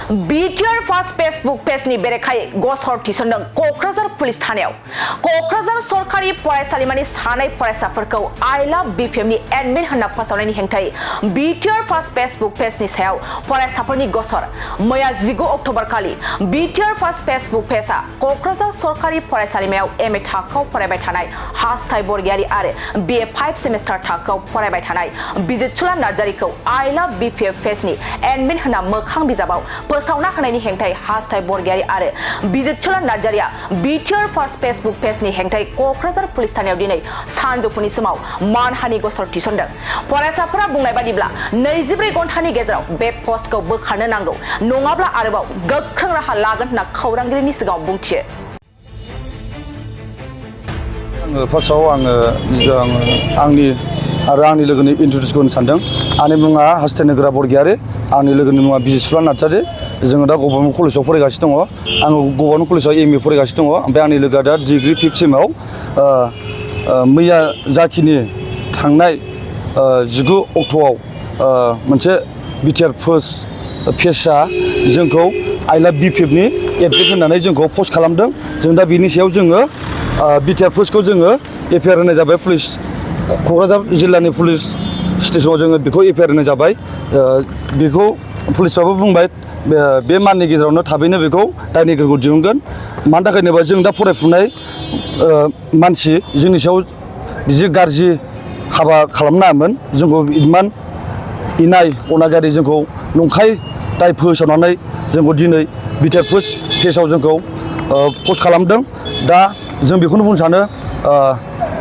BTR first Facebook पेजनि बेरेखायै गसर थिसनदों Kokrajhar police थानायाव क'क्राझार सरकारि फरायसालिमानि सानै फरायसाफोरखौ I love BPMनि एडमिन होनना फोसावनायनि हेंथायै BTR फार्स्ट फेसबुक पेजनि सायाव फरायसाफोरनि गसर मैया 19 अक्ट'बर खालि BTR फार्स्ट फेसबुक पेजआ क'क्राझार सरकारि फरायसालिमायाव MA थाखोआव फरायबाय थानाय हास्थाय बरगयारि आरो BA 5 सेमेस्टार थाखोआव फरायबाय थानाय बिजितसुला नार्जारिखौ I love BPM पेजनि एडमिन होनना मोखां बिजाबाव फोसावना होनायनि हेंथायै हास्थाय बरगयारि आरो बिजितसुला नार्जारिया BTR फार्स्ट फेसबुक पेजनि हेंथायै क'क्राझार पुलिस थानायाव दिनै सानजौफुनि समाव मानहानि गसर थिसनदों। फरायसाफोरा बुंनाय बादिब्ला 24 घन्टानि गेजेराव बे पस्टखौ बोखारनो नांगौ नङाब्ला आरोबाव गोख्रों राहा लागोन होनना खौरांगिरिनि सिगाङाव बुंथियो। फार्स्टआव आंनि लोगोनि इन्ट्रडिउस खालामनो सानदों। आंनि मुङा हास्थाय नोगोरा बरगयारि, आंनि लोगोनि मुङा बिजितसुला नार्जारि। जोङो दा गभर्नमेन्ट कलेजाव फरायगासिनो दङ। आङो गभर्नमेन्ट कलेजाव MA फरायगासिनो दङ। ओमफ्राय आंनि लोगोआ दा डिग्री 5th सेमाव मैया जाखिनि थांनाय 19 अक्ट'आव मोनसे BTR पेजआ जोंखौ I love BPMनि एडमिट होननानै जोंखौ पस्ट खालामदों। जों दा बिनि सायाव जोङो BTR पेजखौ जोङो FIR होनाय जाबाय। पुलिस क'क्राझार जिल्लानि पुलिस स्टेसनाव जोङो बेखौ FIR होनाय जाबाय। बेखौ पुलिसफ्राबो बुंबाय बे माननि गेजेरावनो थाबैनो बेखौ दायनिगिरिखौ दिहुनगोन। मानि थाखाय होनोबा जों दा फरायफुनाय मानसि, जोंनि सायाव बिदि गाज्रि हाबा खालामनाङामोन। जोंखौ इमान इनाय अनागारि जोंखौ नंखाय दाय फोसावनानै जोंखौ दिनै BTR पेजआव जोंखौ पस्ट खालामदों। दा जों बेखौनो बुंनो सानो,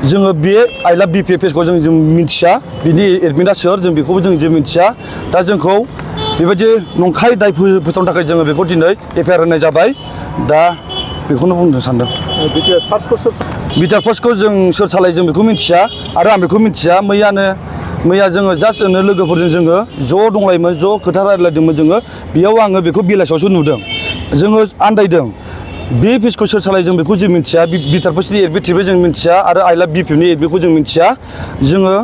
जोङो बे I love BPM पेजखौ जों मिथिया, बिनि एडमिटआ सोर जों बेखौबो जों मिथिया। दा जोंखौ बेबायदि नंखाय दाय फोसावनो थाखाय जोङो बेखौ दिनै FIR होनाय जाबाय। दा बेखौनो बुंनो सानदों। BTR फार्स्टखौ जों सोर सालायो जों बेखौ मिथिया आरो आं बेखौ मिथिया। मैया जोङो जास्ट लोगोफोरजों जोङो ज' दंलायोमोन, ज' खोथा रायज्लायदोंमोन जोङो। बेयाव आङो बेखौ बेलासियावसो नुदों। जोङो आन्दायदों बे पेजखौ सोर सालायो जों बेखौ जों मिथिया। BTR फार्स्टनि एडमिटबो जों मिथिया आरो I love BPMनि एडमिटखौ जों मिथिया। जोङो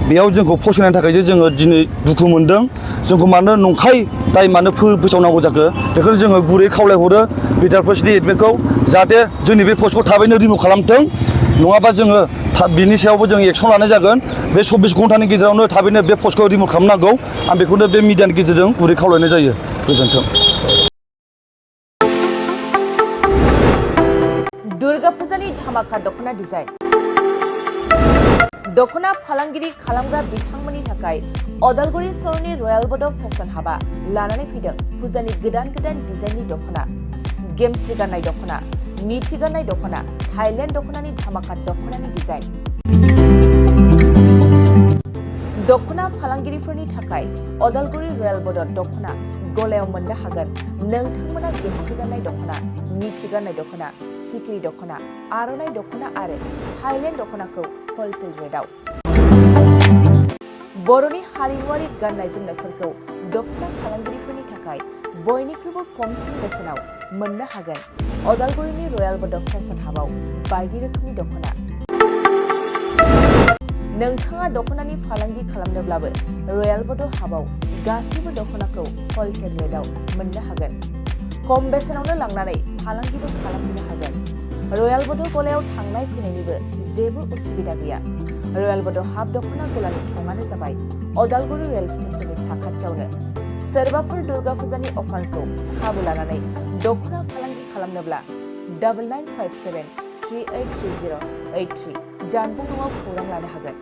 बेयाव जोंखौ फसायनायनि थाखायसो जोङो दिनै दुखु मोनदों। जोंखौ मानो नंखाय दाय मानो फोसावनांगौ जाखो, बेखौनो जोङो गुरै खावलायहरो BTR फार्स्टनि एडमिटखौ जाहाथे जोंनि बे पस्टखौ थाबैनो रिमुभ खालामथों। नङाबा जोङो बिनि सायावबो जों एक्सन लानाय जागोन। बे 24 घन्टानि गेजेरावनो थाबैनो बे पस्टखौ रिमुभ खालामनांगौ। आं बेखौनो बे मिडियानि गेजेरजों गुरै खावलायनाय जायो। गोजोन्थों। दुर्गा फुजानि धामाका दख'ना डिजाइन। दख'ना फालांगिरि खालामग्रा बिथांमोननि थाखाय अदालगुरि सहरनि रयेल बड' फेशन हाबा लानानै फैदों फुजानि गोदान डिजाइननि दख'ना, गेमस्रि गाननाय दख'ना, मिथि गाननाय दख'ना, थाइलेण्ड दख'नानि धामाका दख'नानि डिजाइन। दख'ना फालांगिरिफोरनि थाखाय अदालगुरि रयेल बड' दख'ना गलायाव मोननो हागोन। नोंथांमोना गेमस्रि गाननाय दख'ना, मिथि गाननाय दख'ना, सिखिरि दख'ना, आर'नाइ दख'ना आरो थाइलेण्ड दख'नाखौ हलसेल रेटआव। बर'नि हारिमुआरि गाननाय जोमनायफोरखौ दख'ना फालांगिरिफोरनि थाखाय बयनिख्रुइबो खमसिन बेसेनाव मोननो हागोन। अदालगुरिनि रयेल बड' फेशन हाबाव बायदि रोखोमनि दख'ना। नोंथाङा दख'नानि फालांगि खालामनोब्लाबो रयेल बड' हाबाव गासैबो दख'नाखौ हलसेल रेटआव मोननो हागोन। खम बेसेनावनो लांनानै फालांगिबो खालामनो हागोन। रयेल बड' गलायाव थांनाय फैनायनिबो जेबो उसुबिदा गैया। रयेल बड' हाब दख'ना गलानि थंआनो जाबाय अदालगुरि रेल स्टेशननि साखाथियावनो। सोरबाफोर दुर्गा फुजानि अफारखौ खाबु लानानै दख'ना फालांगि खालामनोब्ला 9957 383083 जानबुं नङाव खौरां लानो हागोन।